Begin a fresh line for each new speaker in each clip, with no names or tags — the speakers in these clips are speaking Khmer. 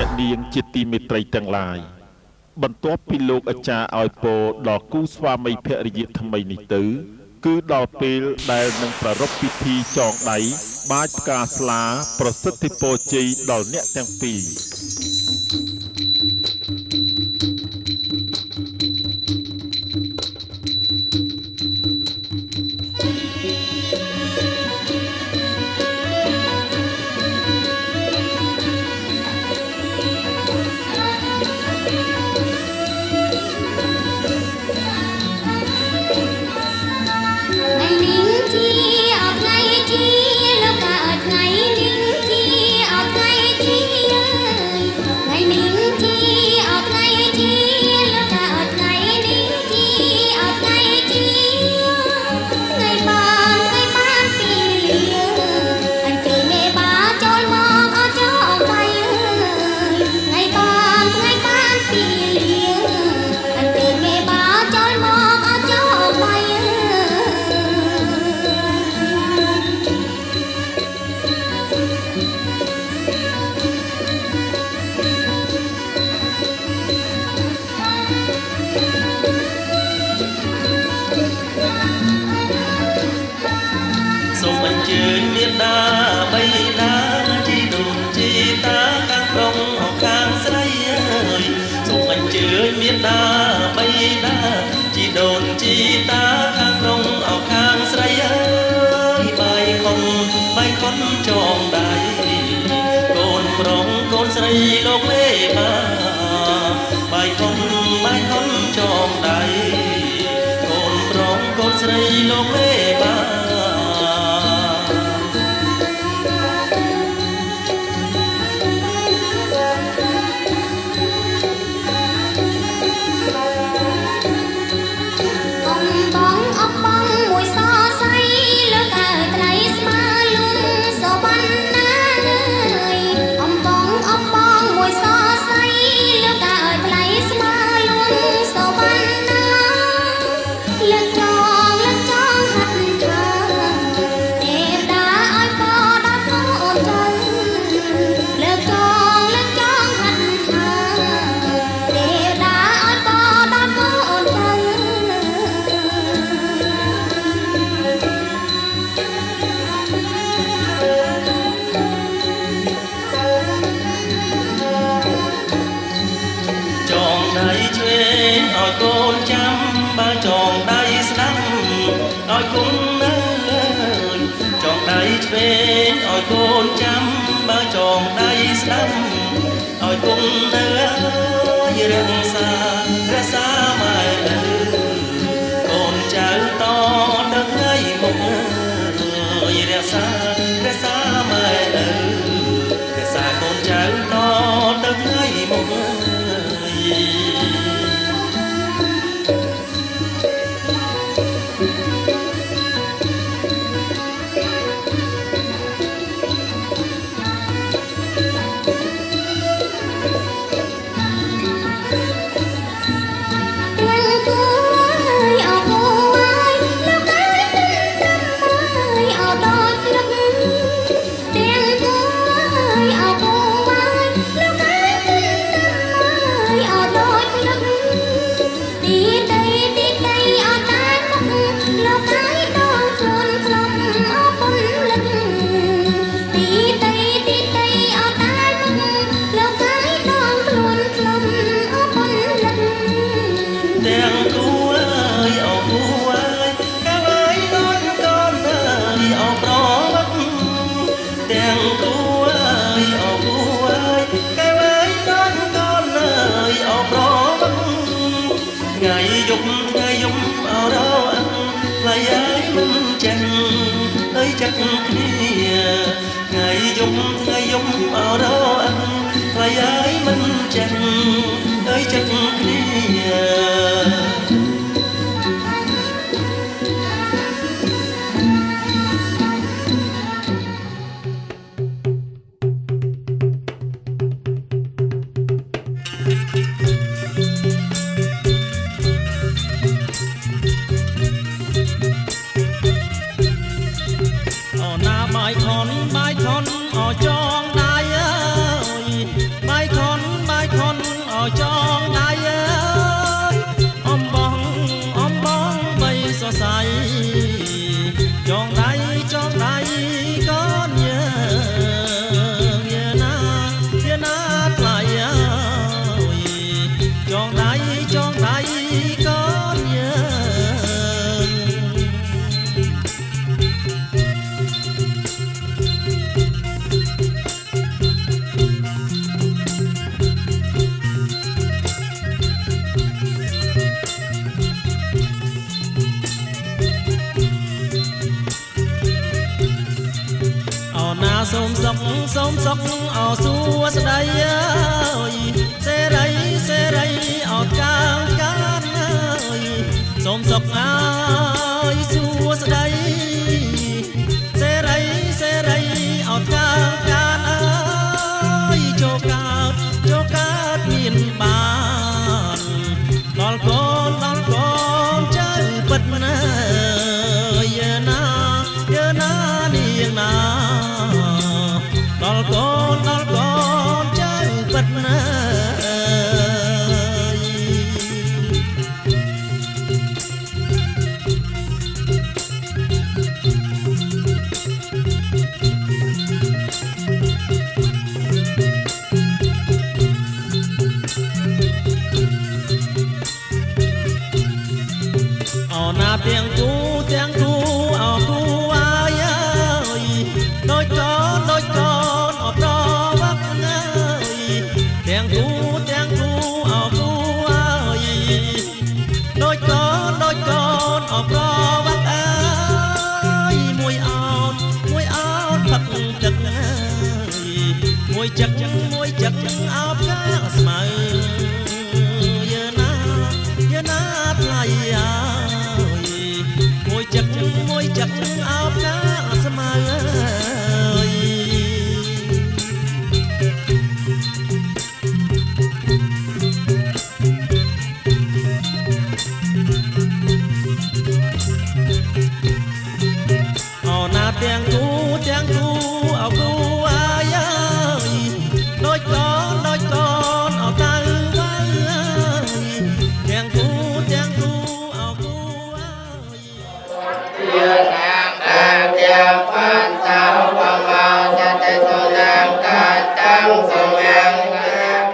អ្នកនាងជាទីមេត្រីទាំងឡាយបន្ទាប់ពីលោកអាចារ្យឲ្យពរដល់គូស្វាមីភរិយាថ្មីនេះទៅគឺដល់ពេលដែលនឹងប្រារព្ធពិធីចងដៃបាចផ្កាស្លាប្រសិទ្ធិពរជ័យដល់អ្នកទាំងពីរ
បាយខនអោចងដៃអើយបាយខន ចងដៃអើយអំបងបីសរសៃចងដៃកូនយើងណាថ្លៃអើយចងដៃកូនយើងសូមសុខអោសួស្ដីអើយសេរីអត់កាលអើយសូមសុខអើយសួស្ដីសេរីអត់កាលអើយចូលកើតមានបានដល់កូនចៅពិតណាយើណានាងណាដល់កូនចៅពិតណាអោណាទាំងគូអោគូអាយអើយដូចកូនអបរវឹកអើយទាំងគូអោគូអើយដូចកូនអបរវឹកអើយមួយអោតផឹកទឹកអើយមួយចឹកអោបកាស្មៅយើណាថ្លៃអើយមួយចឹកអោបកាស្មៅអើយអូណាទាំងគូអោគូអាយអើយដូចកូនអោតៅវ៉ៅអើយទាំងគូអោគូអាយ
យានាងអាទាំងបានតោបំមកសតិសុនាងកាតាំងសម្ញាំង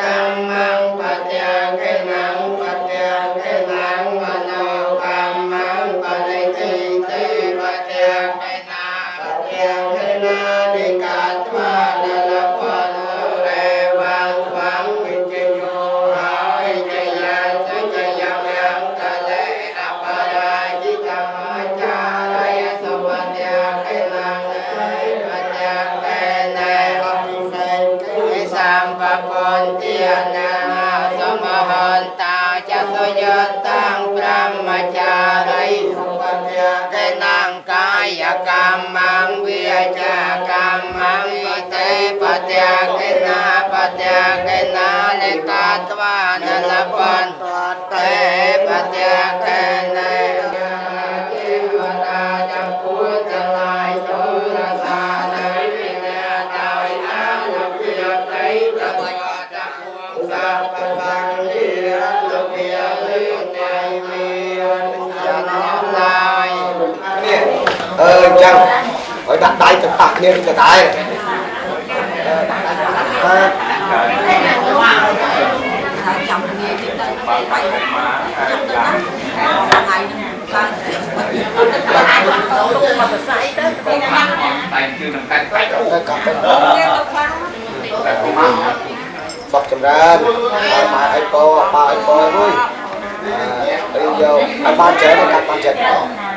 កម្មងបញ្ញាកេណងបញ្ញាកេណងមនោកម្មងបរិតិតិបញ្ញាកេណានិកាត្វានលពនរេវាងវាងវិជ្ជយោហើយចយាសុចយ៉ាងយ៉ាងកលេអបរាជិតមចារយសុវញ្ញាកេណាងបញ្ញាកេណេអភិសេកវិសម្បពន្ទានាសមហន្តាចសុយតាំងព្រមចារីសុវញ្ញាកេណាងកាយកម្មងវិចាកម្មងវិទេបញ្ញាកេណានិកាត្វានលពនតេបញ្ញាកេណេទេវតាចំពោះទាំងឡាយចូលរសានៃវិញ្ញាដោយអនុភាពនៃប្រវត្តិពួកសាបបង្គាលោកវាលឺនៃមានចំឡាយនេះចឹងឲ្យដាក់ដៃទៅប៉ះគ្នាទៅដែរ
ចាំគ្នាទៀតទៅបាយមកចាំទៅថ្ងៃហ្នឹងឡើងទៅមកទៅស្អីទៅតែគឺនឹងកាត់បាច់ទៅកាត់ទៅសពចម្រើនបាយឲ្យពោរួយរៀនយកឲ្យបានច្រើនកាត់បានច្រើន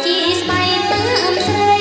ជាស្បៃតាមស្រី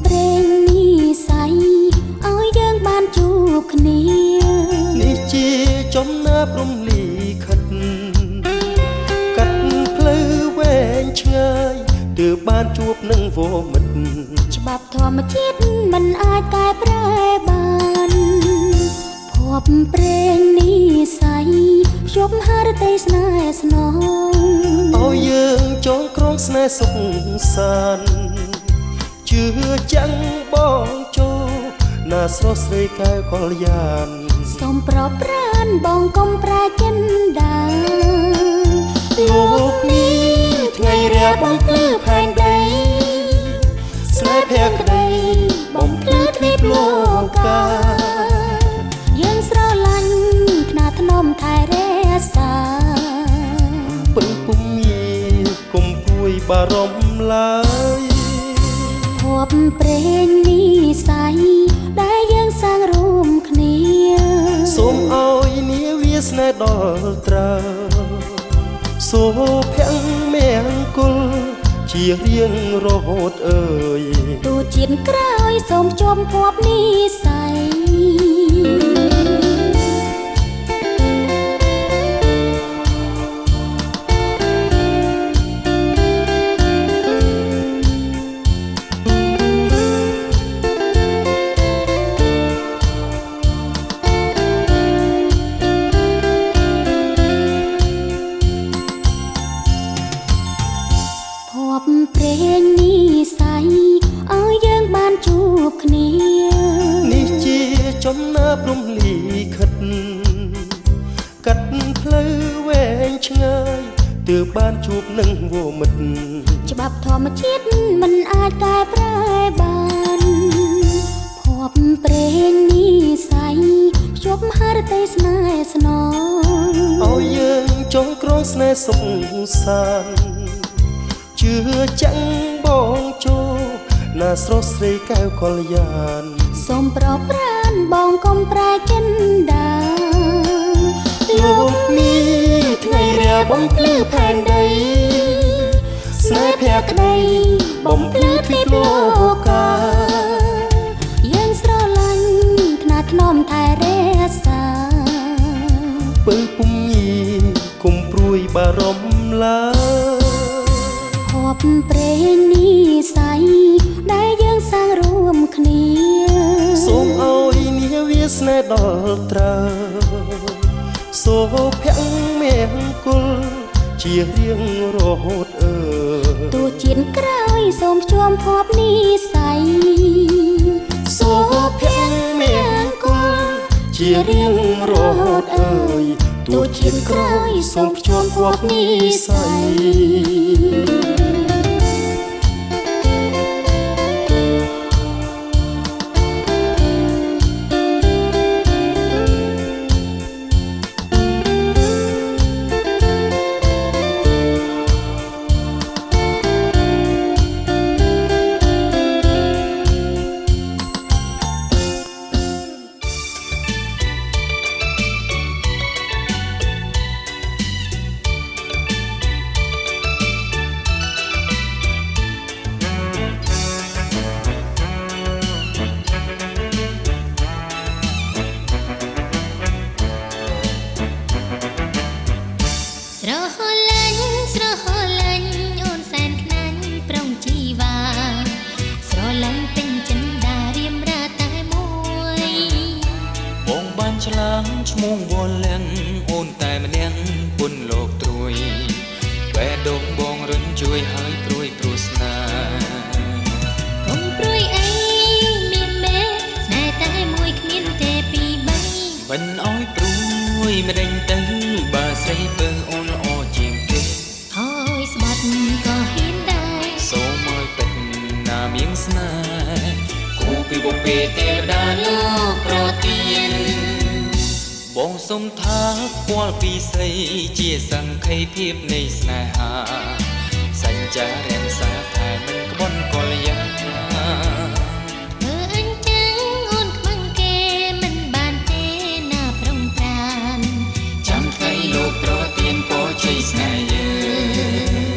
ព្រេងនេះស័យឲ្យយើងបានជួបគ្នា
នេះជាចំណើព្រំលីខិតកាត់ផ្លូវវែងឆ្ងាយទើបបានជួបនឹងវមិត្ត
ច្បាប់ធម្មជាតិមិនអាចកែប្រែបានភពព្រេងនេះស័យភ្ជាប់ហារតីស្នេហ៍ស្នង
ឲ្យយើងចងក្រងស្នេហ៍សុខសាន្ត ជឿចាំងបងចូលណាស្រស់ស្រីកែវកល្យាន
សូមប្រប្រានបងកុំប្រែចិនដា
លោកនេះថ្ងៃរាបងភ្លឺផែនដីស្នេហ៍ភក្តីបំភ្លឺទ្វីបលោកកា
យើងស្រឡាញ់ខ្នាថ្នមថែរក្សា
ពឹងពុំមានគុំគួយបារម្ភឡើយ
ភ័ព្វព្រេងនេះស័យដែលយើងសាងរួមគ្នា
សូមឲ្យនាវាស្នេហ៍ដល់ត្រូវសូភ័ងមេង្គលជារៀងរហូតអើយ
ទូជាតិក្រោយសូមជួបភ័ព្វនេះស័យព្រេងនេះស័យឲ្យយើងបានជួបគ្នា
នេះជាចំណើព្រំលីខិតកាត់ផ្លូវវែងឆ្ងាយទើបបានជួបនឹងវមិត្ត
ច្បាប់ធម្មជាតិមិនអាចកែប្រែបានភ័ព្វព្រេងនេះស័យភ្ជាប់ហារតីស្នេហ៍ស្នង
ឲ្យយើងចងក្រងស្នេហ៍សុខសាន្តជឿចាំងបងចូលណាស្រស់ស្រីកែវកល្យាន
សូមប្រប្រានបងកុំប្រែចិនដា
លោកនេះថ្ងៃរាបំភ្លឺផែនដីស្នេហ៍ភក្តីបំភ្លឺទ្វីបលោកកា
យើងស្រឡាញ់ខ្នាថ្នមថែរក្សា
ពឹងពុំមានគុំព្រួយបារម្ភឡើយ
ភ័ព្វព្រេងនេះស័យដែលយើងសាងរួមគ្នា
សូមឲ្យនាវាស្នេហ៍ដល់ត្រូវសូភ័ងមេង្គលជារៀងរហូតអើយ
ទូជាតិក្រោយសូមជួបភ័ព្វនេះស័យ
សូភ័ងមេង្គលជារៀងរហូតអើយទូជាតិក្រោយសូមជួបភ័ព្វនេះស័យ
ឆ្លាងឈ្មោះវល់លៀងអូនតែម្នាក់ពុនលោកត្រួយបែដងបងរុញជួយឲ្យព្រួយព្រោះស្នេហ៍
កុំព្រួយអីមានមេស្នេហ៍តែមួយគ្មានទេពីរបី
មិនឲ្យព្រួយមិនដេញទៅបើស្រីពើអូនល្អជាងគេ
ហើយស្បាត់ក៏ហ៊ានដែរ
សូមឲ្យពេញណាមៀងស្នេហ៍គូពីបំពេទេវតាលោកប្រទានបងសុំថាពាល់ពីស្រីជាសង្ខេបភាពនៃស្នេហាសញ្ចាររក្សាតែមិនក្បន់កល្យា
មើលអញ្ចឹងអូនខ្មាំងគេមិនបានទេណាប្រំប្រាន
ចាំថ្ងៃលោកប្រទានពរជ័យស្នេហ៍យើង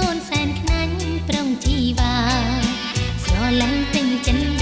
អូនសែនខ្នាញ់ប្រុងជីវ៉ាស្រឡាញ់ពេញចិន